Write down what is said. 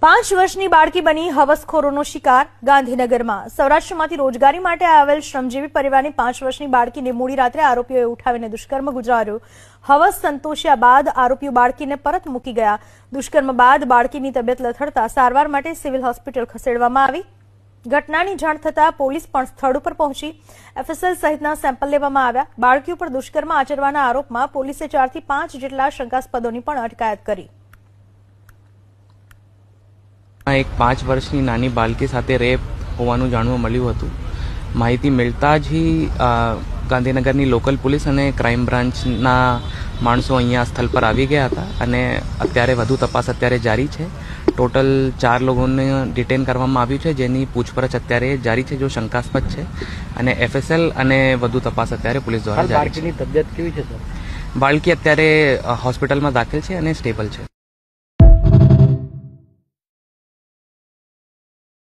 5 વર્ષની બાળકી બની હવસખોરોનો શિકાર ગાંધીનગરમાં સૌરાષ્ટ્રમાંથી રોજગારી માટે આવેલ શ્રમજીવી પરિવારની 5 વર્ષની બાળકીને મોડી રાત્રે આરોપીઓએ ઉઠાવીને દુષ્કર્મ ગુજાર્યું। હવસ સંતોષ્યા બાદ આરોપીઓ બાળકીને પરત મૂકી ગયા। દુષ્કર્મ બાદ બાળકીની તબિયત લથડતા સારવાર માટે સિવિલ હોસ્પિટલ ખસેડવામાં આવી। ઘટનાની જાણ થતાં પોલીસ પણ સ્થળ ઉપર પહોંચી એફએસએલ સહિતના સેમ્પલ લેવામાં આવ્યા। બાળકી ઉપર દુષ્કર્મ આચરવાના આરોપમાં પોલીસે 4 થી 5 જેટલા શંકાસ્પદોની પણ અટકાયત કરી। એક 5 વર્ષની નાની બાળકી સાથે રેપ હોવાનું જાણવા મળ્યું હતું। માહિતી મળતા જ ગાંધીનગરની લોકલ પોલીસ અને ક્રાઇમ બ્રાન્ચના માણસો અહીંયા સ્થળ પર આવી ગયા હતા અને અત્યારે વધુ તપાસ અત્યારે જારી છે। ટોટલ 4 લોકોને ડિટેન કરવામાં આવ્યું છે, જેની પૂછપરછ અત્યારે જારી છે, જો શંકાસ્પદ છે, અને એફએસએલ અને વધુ તપાસ અત્યારે પોલીસ દ્વારા જારી છે। બાળકીની તબિયત કેવી છે સર? બાળકી અત્યારે હોસ્પિટલમાં દાખલ છે અને સ્ટેબલ છે।